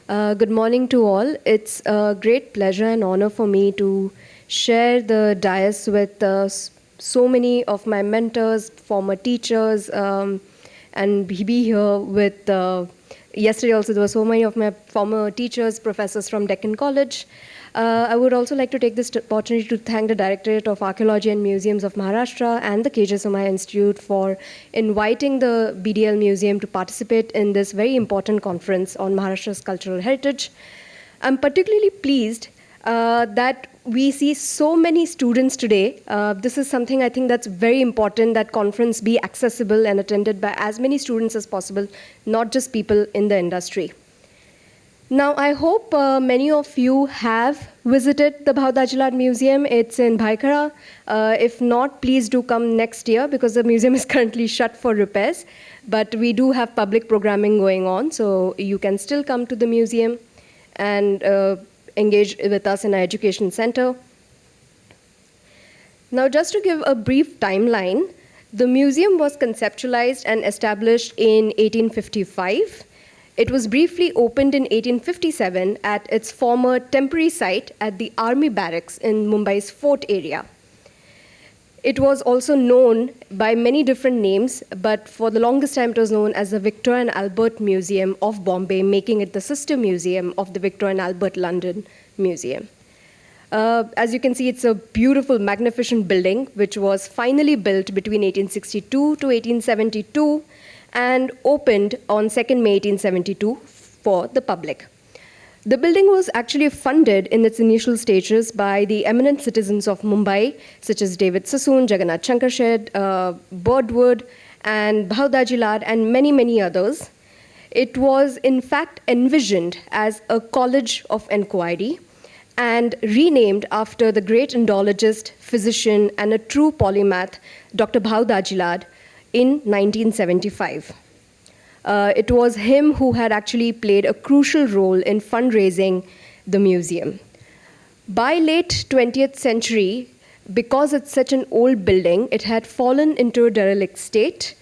Good morning to all. It's a great pleasure and honor for me to share the dais with so many of my mentors, former teachers, and be here with. Yesterday also there were so many of my former teachers, professors from Deccan College. I would also like to take this opportunity to thank the Directorate of Archaeology and Museums of Maharashtra and the KJ Somaiya Institute for inviting the BDL Museum to participate in this very important conference on Maharashtra's cultural heritage. I'm particularly pleased that we see so many students today. This is something I think that's very important, that conference be accessible and attended by as many students as possible, not just people in the industry. Now, I hope many of you have visited the Bhau Dajilad Museum. It's in Bhaikara. If not, please do come next year because the museum is currently shut for repairs. But we do have public programming going on, so you can still come to the museum and engage with us in our education center. Now, just to give a brief timeline, the museum was conceptualized and established in 1855. It was briefly opened in 1857 at its former temporary site at the Army Barracks in Mumbai's Fort area. It was also known by many different names, but for the longest time it was known as the Victoria and Albert Museum of Bombay, making it the sister museum of the Victoria and Albert London Museum. As you can see, it's a beautiful, magnificent building, which was finally built between 1862 to 1872 and opened on 2nd May 1872 for the public. The building was actually funded in its initial stages by the eminent citizens of Mumbai, such as David Sassoon, Jagannath Shankarshed, Birdwood, and Bhau Dajilad, and many, many others. It was, in fact, envisioned as a college of inquiry and renamed after the great Indologist, physician, and a true polymath, Dr. Bhau Dajilad, in 1975. It was him who had actually played a crucial role in fundraising the museum. By late 20th century, because it's such an old building, it had fallen into a derelict state.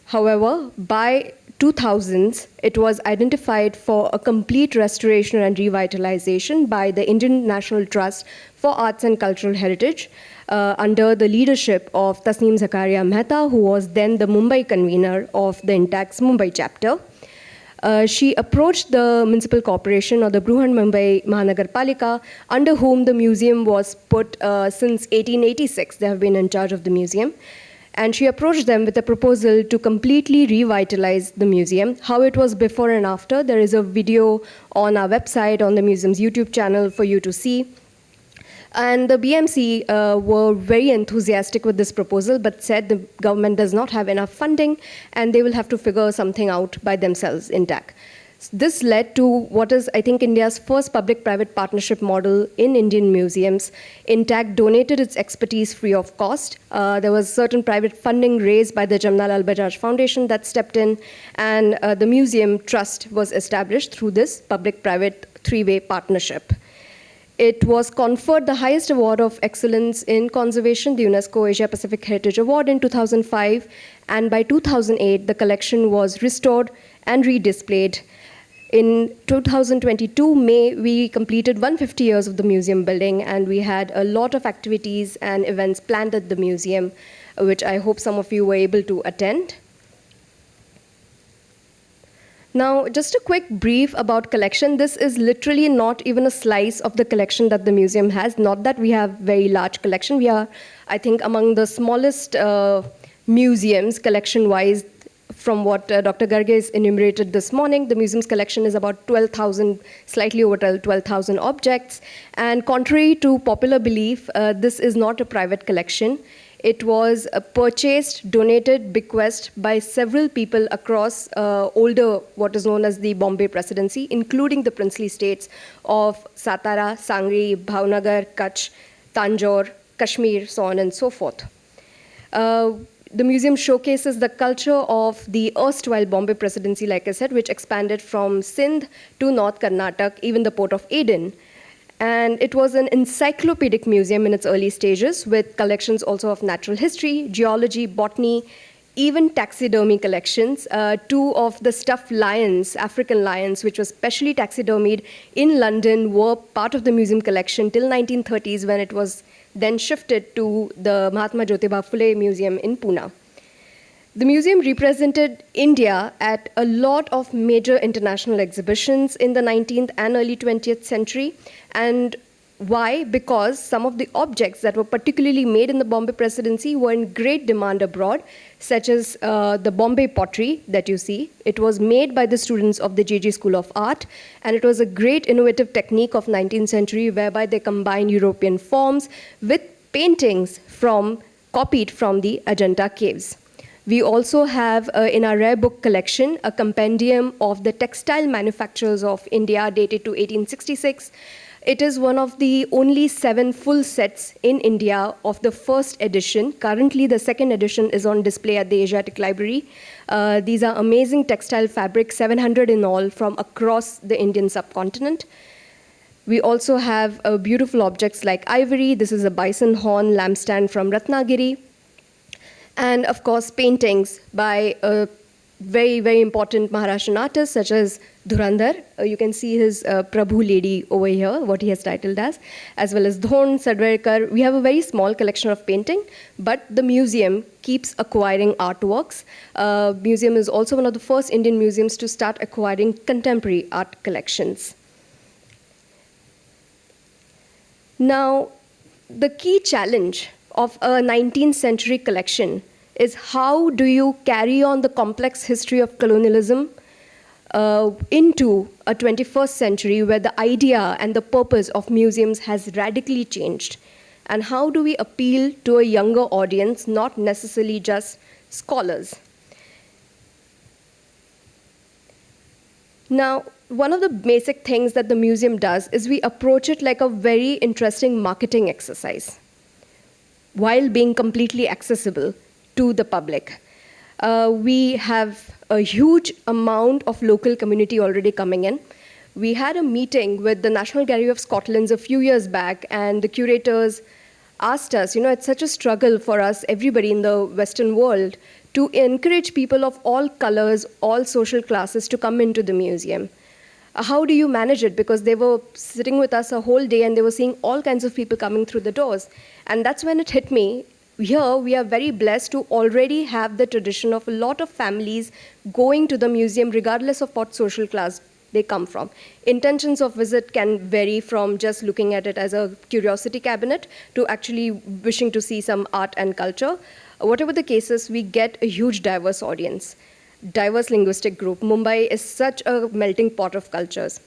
However, by 2000s, it was identified for a complete restoration and revitalization by the Indian National Trust for Arts and Cultural Heritage, under the leadership of Tasneem Zakaria Mehta, who was then the Mumbai convener of the INTAC's Mumbai chapter. She approached the municipal corporation or the Bruhan Mumbai Mahanagarpalika, under whom the museum was put since 1886. They have been in charge of the museum. And she approached them with a proposal to completely revitalize the museum. How it was before and after, there is a video on our website, on the museum's YouTube channel for you to see. And the BMC were very enthusiastic with this proposal, but said the government does not have enough funding and they will have to figure something out by themselves in TAC. This led to what is, I think, India's first public-private partnership model in Indian museums. INTAC donated its expertise free of cost. There was certain private funding raised by the Jamnalal Bajaj Foundation that stepped in, and the museum trust was established through this public-private three-way partnership. It was conferred the highest award of excellence in conservation, the UNESCO Asia Pacific Heritage Award in 2005, and by 2008, the collection was restored and redisplayed. In 2022, May, we completed 150 years of the museum building, and we had a lot of activities and events planned at the museum, which I hope some of you were able to attend. Now, just a quick brief about collection. This is literally not even a slice of the collection that the museum has. Not that we have very large collection. We are, I think, among the smallest museums collection-wise. From what Dr. Garge enumerated this morning, the museum's collection is about 12,000, slightly over 12,000 objects. And contrary to popular belief, this is not a private collection. It was purchased, donated, bequeathed by several people across older, what is known as the Bombay Presidency, including the princely states of Satara, Sangli, Bhavnagar, Kutch, Tanjore, Kashmir, so on and so forth. The museum showcases the culture of the erstwhile Bombay Presidency, like I said, which expanded from Sindh to North Karnataka, even the port of Aden. And it was an encyclopedic museum in its early stages, with collections also of natural history, geology, botany, even taxidermy collections. Two of the stuffed lions, African lions, which was specially taxidermied in London, were part of the museum collection till 1930s, when it was then shifted to the Mahatma Jyotiba Phule Museum in Pune. The museum represented India at a lot of major international exhibitions in the 19th and early 20th century. And why? Because some of the objects that were particularly made in the Bombay Presidency were in great demand abroad, such as the Bombay pottery that you see. It was made by the students of the JG School of Art, and it was a great innovative technique of 19th century whereby they combined European forms with paintings copied from the Ajanta caves. We also have in our rare book collection a compendium of the textile manufacturers of India dated to 1866. It is one of the only 7 full sets in India of the first edition. Currently, the second edition is on display at the Asiatic Library. These are amazing textile fabrics, 700 in all, from across the Indian subcontinent. We also have beautiful objects like ivory. This is a bison horn lampstand from Ratnagiri. And of course, paintings by very, very important Maharashtrian artists such as Dhurandhar. You can see his Prabhu lady over here, what he has titled as well as Dhon, Sadverkar. We have a very small collection of painting, but the museum keeps acquiring artworks. Museum is also one of the first Indian museums to start acquiring contemporary art collections. Now, the key challenge of a 19th century collection is how do you carry on the complex history of colonialism into a 21st century where the idea and the purpose of museums has radically changed? And how do we appeal to a younger audience, not necessarily just scholars? Now, one of the basic things that the museum does is we approach it like a very interesting marketing exercise, while being completely accessible to the public. We have a huge amount of local community already coming in. We had a meeting with the National Gallery of Scotland a few years back, and the curators asked us, it's such a struggle for us, everybody in the Western world, to encourage people of all colors, all social classes to come into the museum. How do you manage it? Because they were sitting with us a whole day and they were seeing all kinds of people coming through the doors. And that's when it hit me. Here, we are very blessed to already have the tradition of a lot of families going to the museum regardless of what social class they come from. Intentions of visit can vary from just looking at it as a curiosity cabinet to actually wishing to see some art and culture. Whatever the cases, we get a huge diverse audience, diverse linguistic group. Mumbai is such a melting pot of cultures.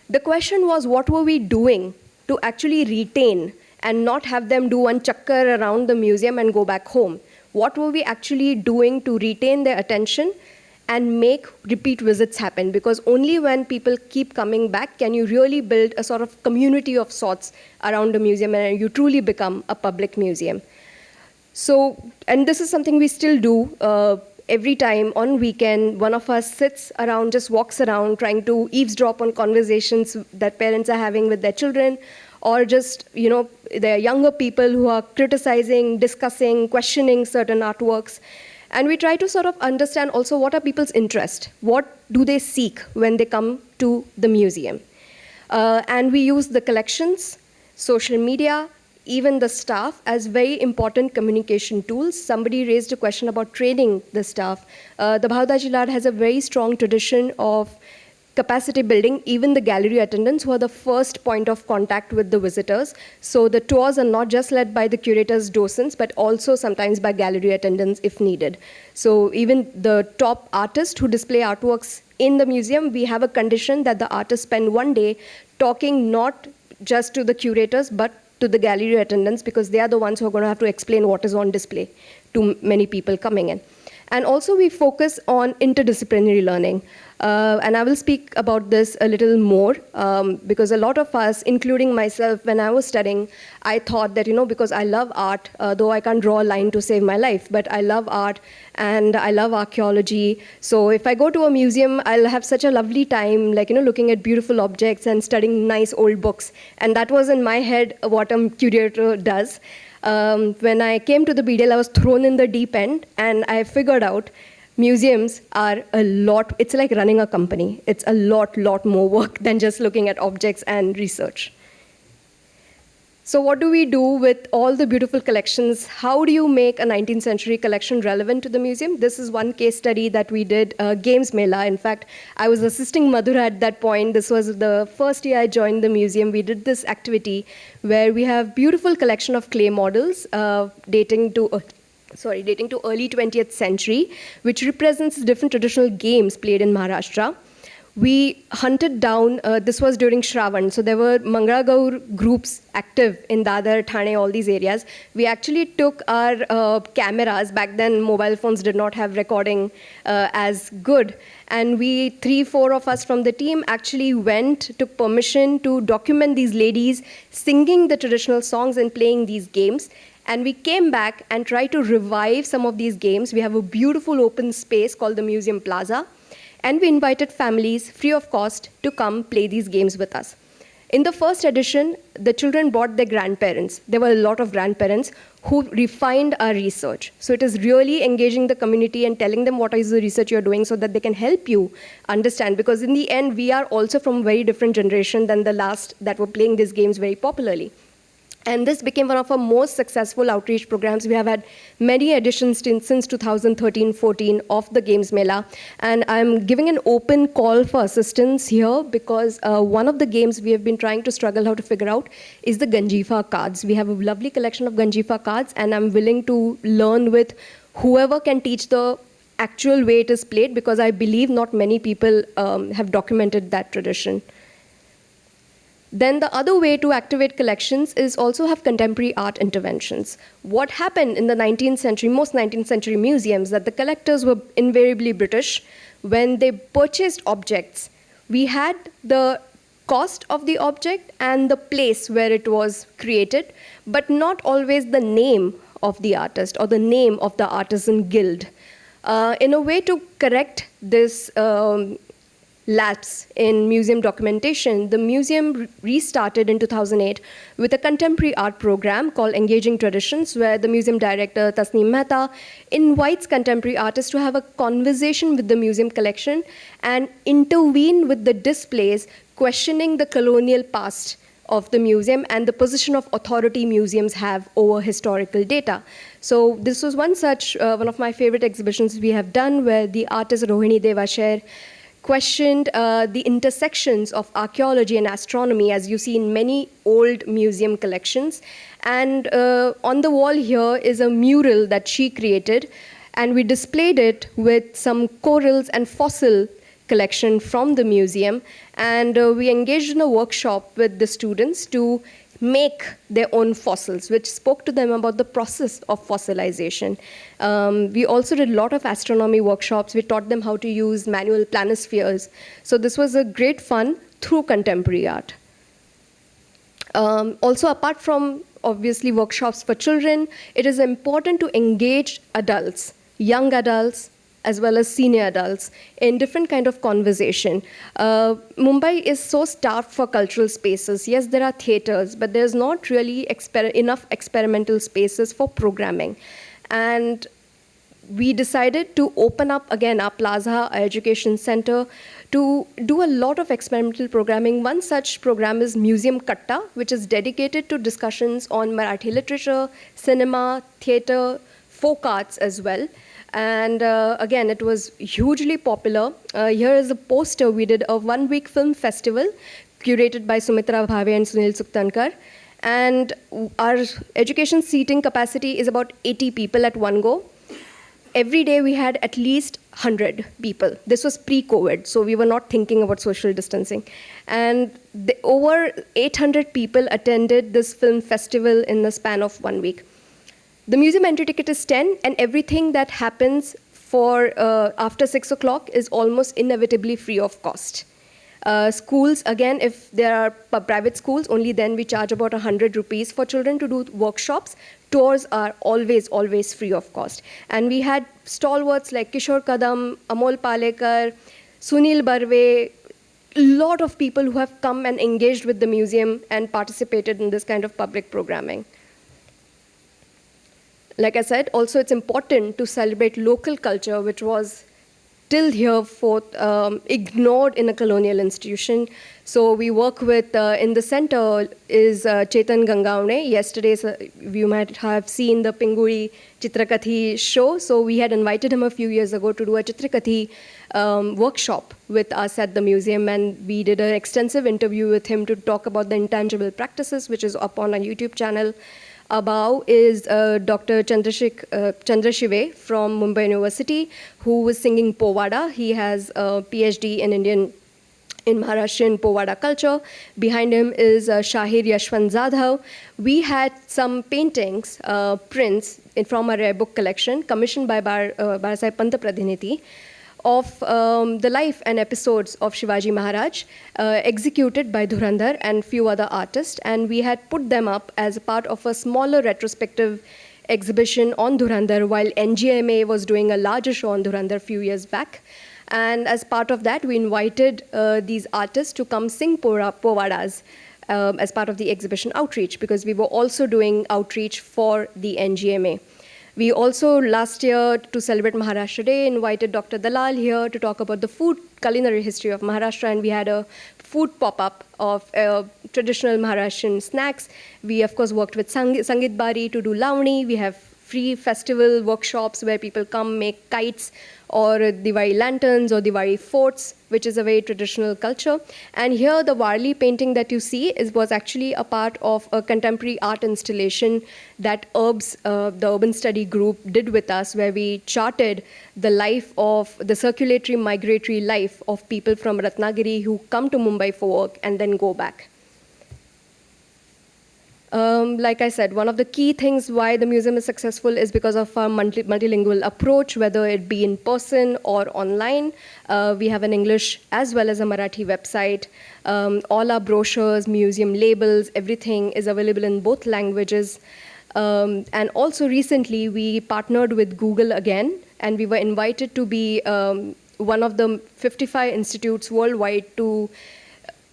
The question was, what were we doing to actually retain and not have them do one chakkar around the museum and go back home? What were we actually doing to retain their attention and make repeat visits happen? Because only when people keep coming back can you really build a sort of community of sorts around the museum and you truly become a public museum. So, and this is something we still do. Every time on weekend, one of us sits around, just walks around, trying to eavesdrop on conversations that parents are having with their children, or just, there are younger people who are criticizing, discussing, questioning certain artworks. And we try to sort of understand also what are people's interests, what do they seek when they come to the museum. And we use the collections, social media, even the staff as very important communication tools. Somebody raised a question about training the staff. The Bhavdaji Lad has a very strong tradition of capacity building, even the gallery attendants who are the first point of contact with the visitors. So the tours are not just led by the curators, docents, but also sometimes by gallery attendants if needed. So even the top artists who display artworks in the museum, we have a condition that the artists spend one day talking not just to the curators, but to the gallery attendants, because they are the ones who are going to have to explain what is on display to many people coming in. And also we focus on interdisciplinary learning. And I will speak about this a little more because a lot of us, including myself, when I was studying, I thought that, because I love art, though I can't draw a line to save my life, but I love art and I love archaeology. So if I go to a museum, I'll have such a lovely time, looking at beautiful objects and studying nice old books. And that was in my head what a curator does. When I came to the BDL, I was thrown in the deep end, and I figured out museums are a lot, it's like running a company. It's a lot more work than just looking at objects and research. So what do we do with all the beautiful collections? How do you make a 19th century collection relevant to the museum? This is one case study that we did, Games Mela. In fact, I was assisting Madhura at that point. This was the first year I joined the museum. We did this activity where we have beautiful collection of clay models dating to early 20th century, which represents different traditional games played in Maharashtra. We hunted down, this was during Shravan, so there were Mangalagaur groups active in Dadar, Thane, all these areas. We actually took our cameras, back then mobile phones did not have recording as good, and we, 3-4 of us from the team actually took permission to document these ladies singing the traditional songs and playing these games. And we came back and tried to revive some of these games. We have a beautiful open space called the Museum Plaza. And we invited families, free of cost, to come play these games with us. In the first edition, the children brought their grandparents. There were a lot of grandparents who refined our research. So it is really engaging the community and telling them what is the research you're doing so that they can help you understand. Because in the end, we are also from a very different generation than the last that were playing these games very popularly. And this became one of our most successful outreach programs. We have had many editions since 2013-14 of the Games Mela. And I'm giving an open call for assistance here because one of the games we have been trying to struggle how to figure out is the Ganjifa cards. We have a lovely collection of Ganjifa cards, and I'm willing to learn with whoever can teach the actual way it is played, because I believe not many people have documented that tradition. Then the other way to activate collections is also have contemporary art interventions. What happened in the 19th century, most 19th century museums, that the collectors were invariably British. When they purchased objects, we had the cost of the object and the place where it was created, but not always the name of the artist or the name of the artisan guild. In a way to correct this lapse in museum documentation, the museum restarted in 2008 with a contemporary art program called Engaging Traditions, where the museum director, Tasneem Mehta, invites contemporary artists to have a conversation with the museum collection and intervene with the displays, questioning the colonial past of the museum and the position of authority museums have over historical data. So this was one such, one of my favorite exhibitions we have done, where the artist Rohini Devasher questioned the intersections of archaeology and astronomy, as you see in many old museum collections. And on the wall here is a mural that she created, and we displayed it with some corals and fossil collection from the museum. And we engaged in a workshop with the students to make their own fossils, which spoke to them about the process of fossilization. We also did a lot of astronomy workshops. We taught them how to use manual planispheres. So this was a great fun through contemporary art. Also, apart from obviously workshops for children, it is important to engage adults, young adults, as well as senior adults in different kind of conversation. Mumbai is so starved for cultural spaces. Yes, there are theaters, but there's not really enough experimental spaces for programming. And we decided to open up again our plaza, our education center, to do a lot of experimental programming. One such program is Museum Katta, which is dedicated to discussions on Marathi literature, cinema, theater, folk arts as well. And again, it was hugely popular. Here is a poster. We did a one-week film festival curated by Sumitra Bhave and Sunil Suktankar. And our education seating capacity is about 80 people at one go. Every day we had at least 100 people. This was pre-COVID, so we were not thinking about social distancing. And over 800 people attended this film festival in the span of 1 week. The museum entry ticket is 10, and everything that happens for after 6 o'clock is almost inevitably free of cost. Schools, again, if there are private schools, only then we charge about 100 rupees for children to do workshops. Tours are always free of cost. And we had stalwarts like Kishore Kadam, Amol Palekar, Sunil Barve, a lot of people who have come and engaged with the museum and participated in this kind of public programming. Like I said, also it's important to celebrate local culture, which was till hereforth ignored in a colonial institution. So we work with, in the center is Chetan Gangaune. Yesterday, you might have seen the Pinguri Chitrakathi show. So we had invited him a few years ago to do a Chitrakathi workshop with us at the museum, and we did an extensive interview with him to talk about the intangible practices, which is up on our YouTube channel. Above is Dr. Chandrashive from Mumbai University, who was singing Povada. He has a PhD in Maharashtrian Povada culture. Behind him is Shahir Yashwant Zadhav. We had some paintings, prints from our rare book collection, commissioned by Barasaheb Pant Pradhiniti, of the life and episodes of Shivaji Maharaj, executed by Dhurandhar and few other artists. And we had put them up as a part of a smaller retrospective exhibition on Dhurandhar, while NGMA was doing a larger show on Dhurandhar a few years back. And as part of that, we invited these artists to come sing Povadas as part of the exhibition outreach, because we were also doing outreach for the NGMA. We also, last year, to celebrate Maharashtra Day, invited Dr. Dalal here to talk about the food culinary history of Maharashtra, and we had a food pop-up of traditional Maharashtrian snacks. We, of course, worked with Sangeet Bari to do Lavani. We have free festival workshops where people come make kites or Diwali lanterns or Diwali forts, which is a very traditional culture. And here the Warli painting that you see was actually a part of a contemporary art installation that URBS, the Urban Study Group, did with us, where we charted the life of the circulatory migratory life of people from Ratnagiri who come to Mumbai for work and then go back. Like I said, one of the key things why the museum is successful is because of our multilingual approach, whether it be in person or online. We have an English as well as a Marathi website. All our brochures, museum labels, everything is available in both languages. And also recently, we partnered with Google again, and we were invited to be one of the 55 institutes worldwide to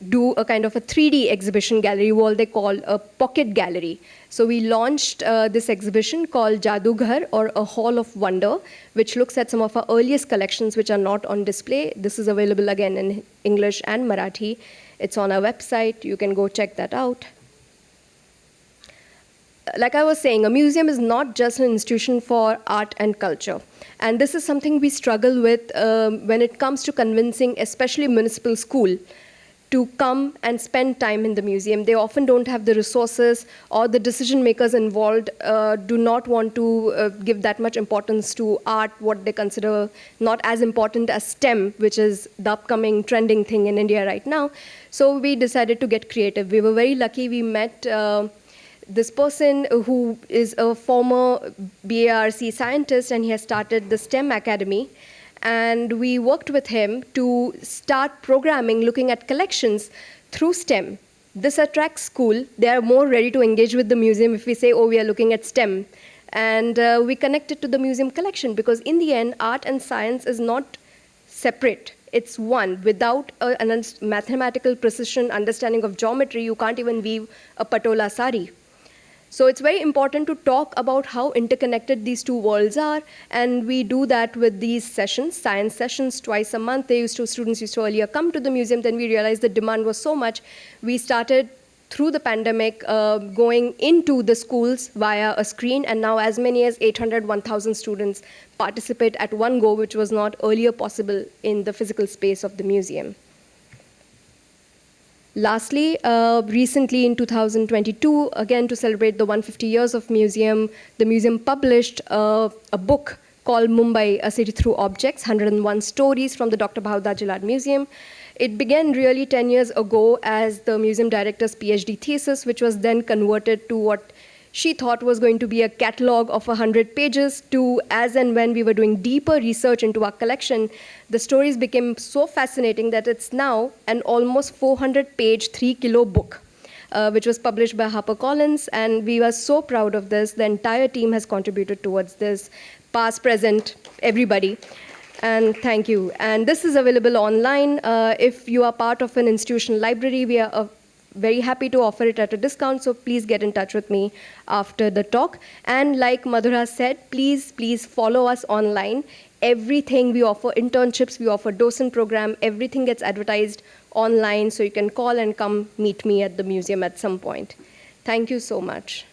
do a kind of a 3D exhibition gallery wall they call a pocket gallery. So we launched this exhibition called Jadughar, or a Hall of Wonder, which looks at some of our earliest collections which are not on display. This is available again in English and Marathi. It's on our website. You can go check that out. Like I was saying, a museum is not just an institution for art and culture. And this is something we struggle with when it comes to convincing, especially municipal school, to come and spend time in the museum. They often don't have the resources, or the decision makers involved do not want to give that much importance to art, what they consider not as important as STEM, which is the upcoming trending thing in India right now. So we decided to get creative. We were very lucky. We met this person who is a former BARC scientist, and he has started the STEM Academy. And we worked with him to start programming, looking at collections through STEM. This attracts school. They are more ready to engage with the museum if we say, oh, we are looking at STEM. And we connect it to the museum collection, because in the end, art and science is not separate. It's one. Without a mathematical precision, understanding of geometry, you can't even weave a patola sari. So it's very important to talk about how interconnected these two worlds are, and we do that with these sessions, science sessions, twice a month. Students used to earlier come to the museum, then we realized the demand was so much. We started, through the pandemic, going into the schools via a screen, and now as many as 800, 1,000 students participate at one go, which was not earlier possible in the physical space of the museum. Lastly, recently in 2022, again to celebrate the 150 years of museum, the museum published a book called Mumbai, A City Through Objects, 101 Stories from the Dr. Bhavdas Gilad Museum. It began really 10 years ago as the museum director's PhD thesis, which was then converted to what she thought was going to be a catalog of 100 pages, to as and when we were doing deeper research into our collection, the stories became so fascinating that it's now an almost 400-page, 3-kilo book, which was published by HarperCollins, and we were so proud of this. The entire team has contributed towards this, past, present, everybody. And thank you. And this is available online. If you are part of an institutional library, we are very happy to offer it at a discount, so please get in touch with me after the talk. And like Madhura said, please follow us online. Everything we offer, internships, we offer docent program, everything gets advertised online, so you can call and come meet me at the museum at some point. Thank you so much.